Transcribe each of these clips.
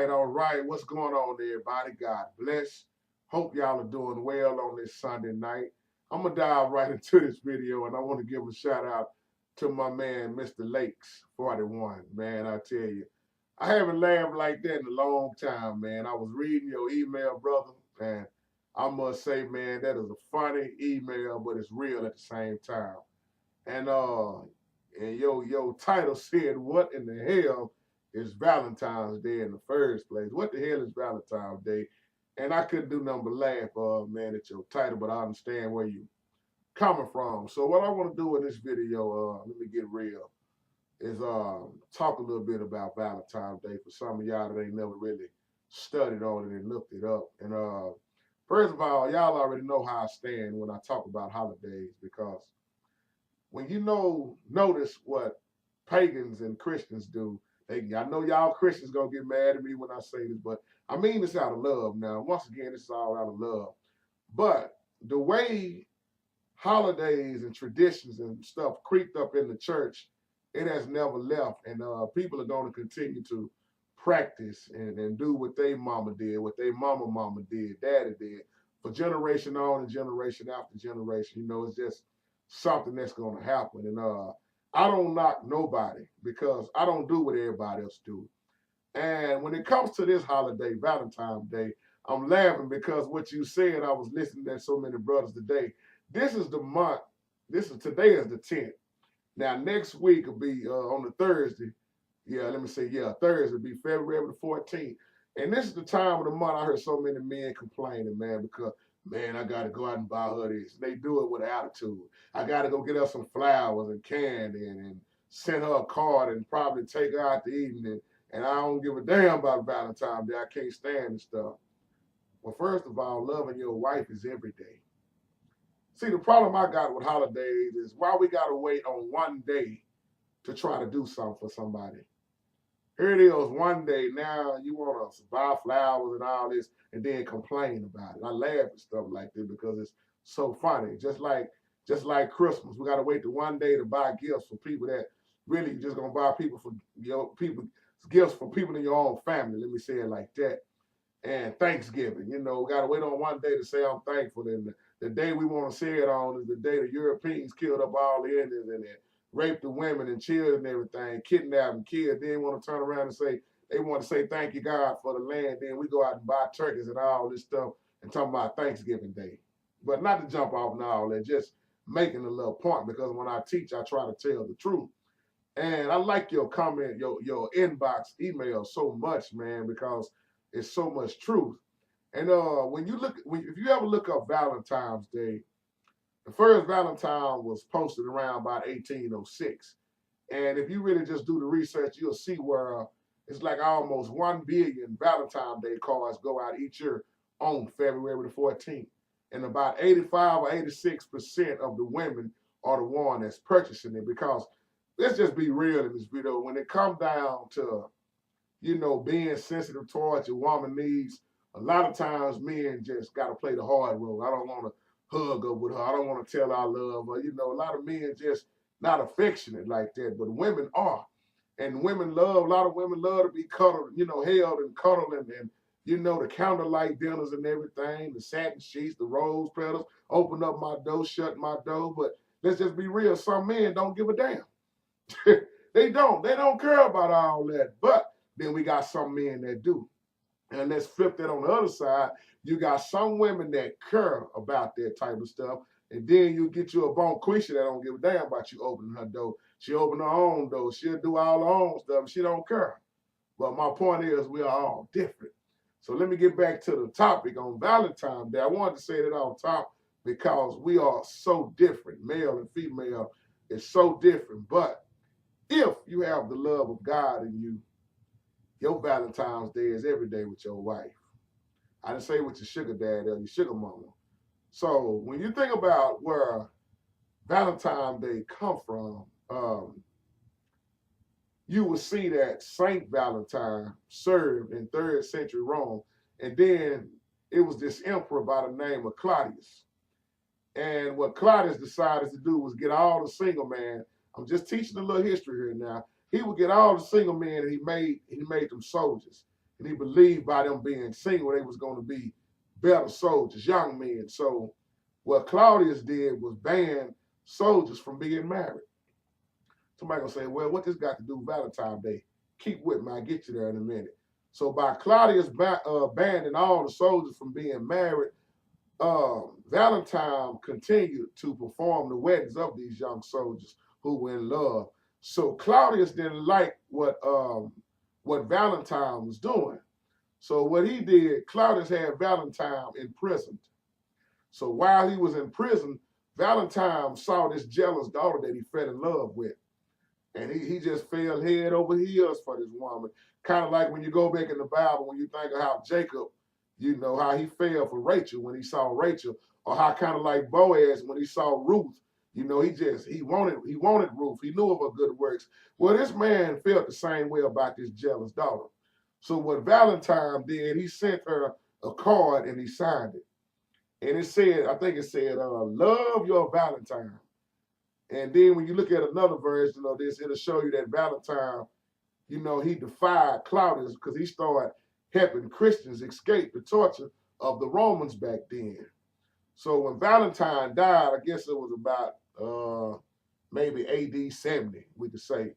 All right. What's going on, everybody? God bless. Hope y'all are doing well on this Sunday night. I'm gonna dive right into this video, and I want to give a shout out to my man, Mr. Lakes 41. Man, I tell you, I haven't laughed like that in a long time, man. I was reading your email, brother, and I must say, man, that is a funny email, but it's real at the same time. And your title said, "What in the hell is Valentine's Day in the first place? What the hell is Valentine's Day?" And I couldn't do nothing but laugh, man, at your title, but I understand where you coming from. So what I want to do in this video, let me get real, is talk a little bit about Valentine's Day for some of y'all that ain't never really studied on it and looked it up. And first of all, y'all already know how I stand when I talk about holidays, because when you notice what pagans and Christians do, I know y'all Christians gonna get mad at me when I say this, but I mean this out of love. Now, once again, this is all out of love. But the way holidays and traditions and stuff creeped up in the church, it has never left, and people are going to continue to practice and do what they mama did, what they mama did, daddy did, for generation on and generation after generation. It's just something that's going to happen. And I don't knock nobody because I don't do what everybody else do. And when it comes to this holiday, Valentine's Day, I'm laughing because what you said, I was listening to so many brothers today. This is the month. Today is the 10th. Now next week will be on the Thursday. Yeah, let me say, Thursday will be February the 14th. And this is the time of the month I heard so many men complaining, man, because, man, I got to go out and buy her this. They do it with attitude. I got to go get her some flowers and candy and send her a card and probably take her out to eat. And I don't give a damn about Valentine's Day. I can't stand this stuff. Well, first of all, loving your wife is every day. See, the problem I got with holidays is why we got to wait on one day to try to do something for somebody. Here it is, one day, now you want to buy flowers and all this and then complain about it. I laugh at stuff like this because it's so funny. Just like Christmas, we got to wait to one day to buy gifts for people that really just going to buy people gifts for people in your own family. Let me say it like that. And Thanksgiving, we got to wait on one day to say I'm thankful. And the day we want to say it on is the day the Europeans killed up all the Indians and raped the women and children and everything, kidnapped and killed. Then want to turn around and say they want to say thank you God for the land. Then we go out and buy turkeys and all this stuff and talk about Thanksgiving Day. But not to jump off and all that, just making a little point, because when I teach, I try to tell the truth. And I like your comment, your inbox email so much, man, because it's so much truth. And if you ever look up Valentine's Day, the first Valentine was posted around about 1806. And if you really just do the research, you'll see where it's like almost 1 billion Valentine's Day cards go out each year on February the 14th. And about 85 or 86% of the women are the one that's purchasing it, because let's just be real in this video. When it comes down to, being sensitive towards your woman needs, a lot of times men just got to play the hard role. I don't want to hug up with her. I don't want to tell I love her. A lot of men just not affectionate like that, but women are. And a lot of women love to be cuddled, held and cuddled, and the candlelight dinners and everything, the satin sheets, the rose petals, open up my door, shut my door. But let's just be real. Some men don't give a damn. They don't care about all that. But then we got some men that do. And let's flip that on the other side. You got some women that care about that type of stuff. And then you get you a bonquisha that don't give a damn about you opening her door. She open her own door. She'll do all her own stuff. She don't care. But my point is, we are all different. So let me get back to the topic on Valentine's Day. I wanted to say that on top because we are so different. Male and female is so different. But if you have the love of God in you, your Valentine's Day is every day with your wife. I didn't say with your sugar daddy or your sugar mama. So when you think about where Valentine's Day come from, you will see that Saint Valentine served in 3rd century Rome. And then it was this emperor by the name of Claudius. And what Claudius decided to do was get all the single men. I'm just teaching a little history here now. He would get all the single men and he made them soldiers. And he believed by them being single, they was going to be better soldiers, young men. So what Claudius did was ban soldiers from being married. Somebody gonna say, well, what this got to do with Valentine's Day? Keep with me, I'll get you there in a minute. So by Claudius banning all the soldiers from being married, Valentine continued to perform the weddings of these young soldiers who were in love. So Claudius didn't like what Valentine was doing. So what he did, Claudius had Valentine imprisoned. So while he was in prison, Valentine saw this jealous daughter that he fell in love with. And he just fell head over heels for this woman. Kind of like when you go back in the Bible, when you think of how Jacob, you know, how he fell for Rachel when he saw Rachel, or how kind of like Boaz when he saw Ruth, you know, he wanted Ruth. He knew of her good works. Well, this man felt the same way about this jealous daughter. So what Valentine did, he sent her a card and he signed it. And it said, I think it said, love your Valentine. And then when you look at another version of this, it'll show you that Valentine, you know, he defied Claudius because he started helping Christians escape the torture of the Romans back then. So when Valentine died, I guess it was about maybe AD 70, we could say.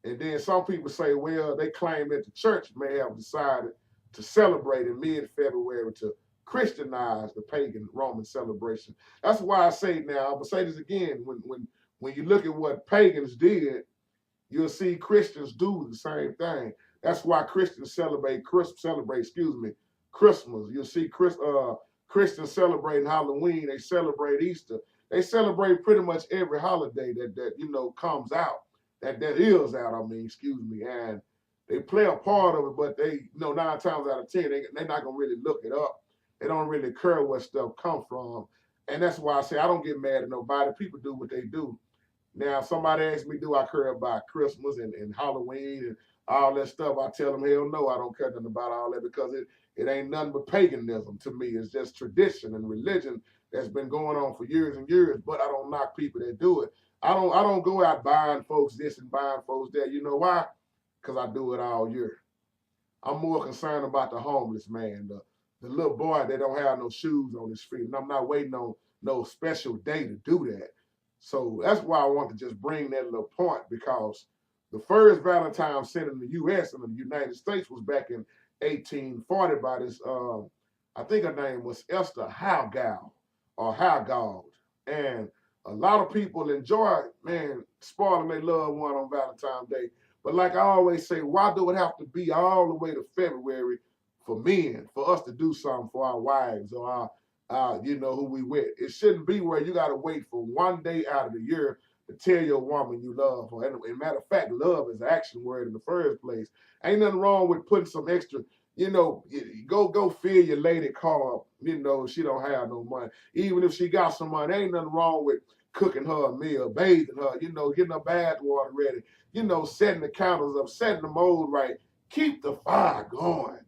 And then some people say, well, they claim that the church may have decided to celebrate in mid-February to Christianize the pagan Roman celebration. That's why I say now, I'm gonna say this again, when you look at what pagans did, you'll see Christians do the same thing. That's why Christians celebrate Christmas. You'll see Christians celebrating Halloween, they celebrate Easter. They celebrate pretty much every holiday that you know comes out. That is out, and they play a part of it, but they, you know, 9 times out of 10, they're not gonna really look it up. They don't really care where stuff come from. And that's why I say I don't get mad at nobody. People do what they do. Now, if somebody asks me, do I care about Christmas and Halloween and all that stuff, I tell them, hell no, I don't care nothing about all that because it ain't nothing but paganism to me. It's just tradition and religion that's been going on for years and years, but I don't knock people that do it. I don't go out buying folks this and buying folks that. You know why? Because I do it all year. I'm more concerned about the homeless man, the little boy that don't have no shoes on his feet. And I'm not waiting on no special day to do that. So that's why I want to just bring that little point, because the first Valentine sent in the U.S. and the United States was back in 1840 by this, I think her name was Esther Howgall or Howgall. And a lot of people enjoy, man, spoiling their loved one on Valentine's Day. But like I always say, why do it have to be all the way to February for men, for us to do something for our wives or our you know, who we with? It shouldn't be where you got to wait for one day out of the year to tell your woman you love her. And matter of fact, love is an action word in the first place. Ain't nothing wrong with putting some extra, you know, go fill your lady car up, you know, she don't have no money. Even if she got some money, ain't nothing wrong with cooking her a meal, bathing her, you know, getting her bath water ready, you know, setting the counters up, setting the mold right. Keep the fire going.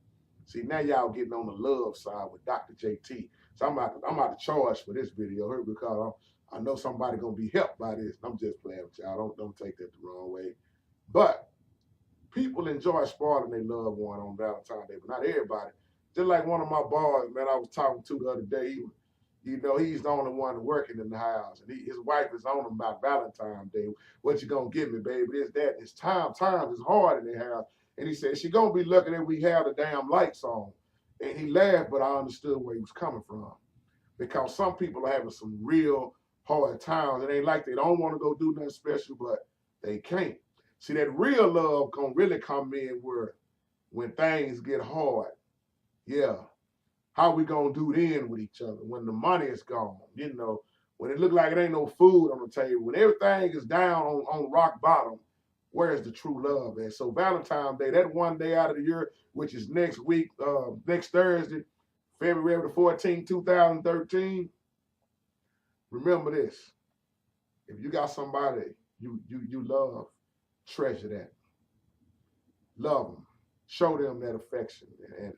See, now y'all getting on the love side with Dr. JT. So I'm about to charge for this video here because I know somebody gonna be helped by this. I'm just playing with y'all. Don't take that the wrong way. But people enjoy spoiling their loved one on Valentine's Day, but not everybody. Just like one of my boys, man, I was talking to the other day. You know, he's the only one working in the house, and his wife is on him about Valentine's Day. What you gonna give me, baby? This, that. It's time. Time is hard in the house. And he said, she gonna be lucky that we have the damn lights on. And he laughed, but I understood where he was coming from. Because some people are having some real hard times. It ain't like they don't want to go do nothing special, but they can't. See, that real love gonna really come in when things get hard. Yeah. How we gonna do then with each other when the money is gone, you know, when it look like it ain't no food on the table, when everything is down on rock bottom, where's the true love at? So Valentine's Day, that one day out of the year, which is next week, next Thursday, February the 14th, 2013, remember this. If you got somebody you love, treasure that. Love them. Show them that affection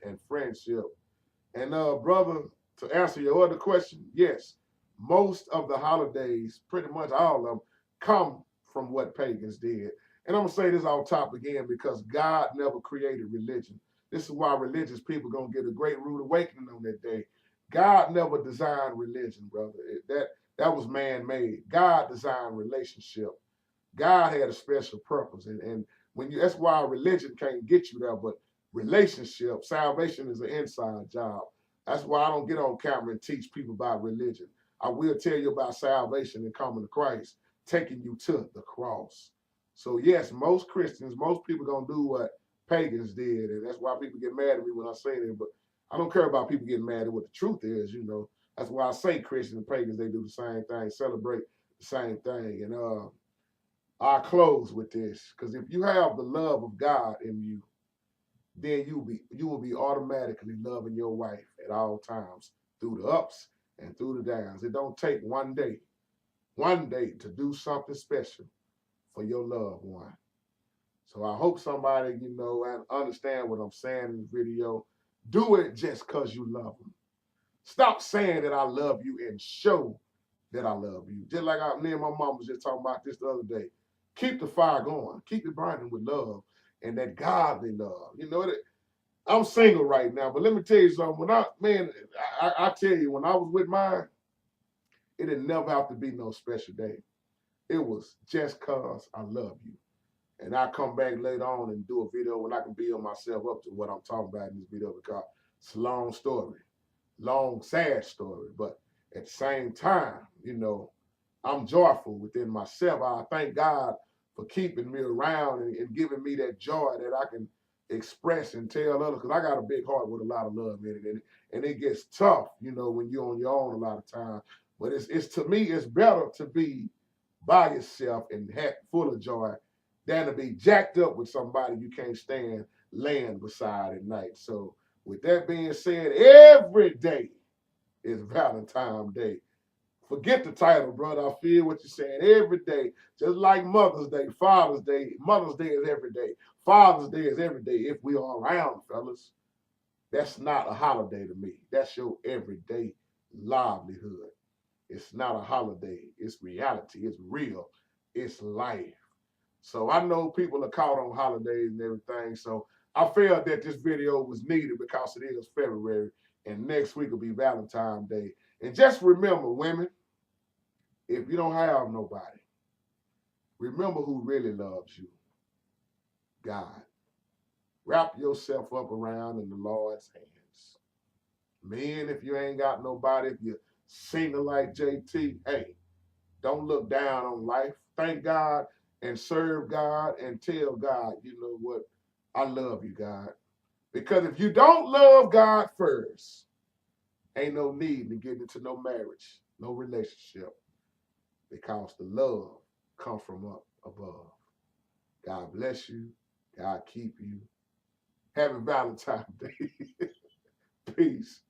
and friendship. And brother, to answer your other question, yes, most of the holidays, pretty much all of them, come from what pagans did. And I'm going to say this off top again because God never created religion. This is why religious people gonna get a great rude awakening on that day. God never designed religion, brother. That was man-made. God designed relationship. God had a special purpose. And when you, that's why religion can't get you there, but relationship, salvation is an inside job. That's why I don't get on camera and teach people about religion. I will tell you about salvation and coming to Christ, taking you to the cross. So yes, most Christians, most people gonna do what pagans did, and that's why people get mad at me when I say that. But I don't care about people getting mad at what the truth is, you know. That's why I say Christians and pagans, they do the same thing, celebrate the same thing. And I'll close with this, because if you have the love of God in you, then you will be automatically loving your wife at all times, through the ups and through the downs. It don't take one day to do something special for your loved one. So I hope somebody, you know, understand what I'm saying in this video. Do it just because you love them. Stop saying that I love you and show that I love you. Just like me and my mom was just talking about this the other day. Keep the fire going. Keep it burning with love and that godly love. You know, I'm single right now, but let me tell you something. I tell you, when I was with mine, it didn't never have to be no special day. It was just cause I love you. And I'll come back later on and do a video when I can build myself up to what I'm talking about in this video, because it's a long story, long, sad story. But at the same time, you know, I'm joyful within myself. I thank God for keeping me around and giving me that joy that I can express and tell others, because I got a big heart with a lot of love in it. And it gets tough, you know, when you're on your own a lot of times. But it's to me, it's better to be by yourself and full of joy than to be jacked up with somebody you can't stand laying beside at night. So with that being said, every day is Valentine's Day. Forget the title, brother. I feel what you're saying. Every day, just like Mother's Day, Father's Day. Mother's Day is every day. Father's Day is every day. If we are around, fellas, that's not a holiday to me. That's your everyday livelihood. It's not a holiday. It's reality. It's real. It's life. So I know people are caught on holidays and everything. So I felt that this video was needed because it is February and next week will be Valentine's Day. And just remember, women, if you don't have nobody, remember who really loves you. God. Wrap yourself up around in the Lord's hands. Men, if you ain't got nobody, if you're single like JT, hey, don't look down on life. Thank God and serve God and tell God, you know what, I love you, God. Because if you don't love God first, ain't no need to get into no marriage, no relationship, because the love comes from up above. God bless you. God keep you. Happy Valentine's Day. Peace.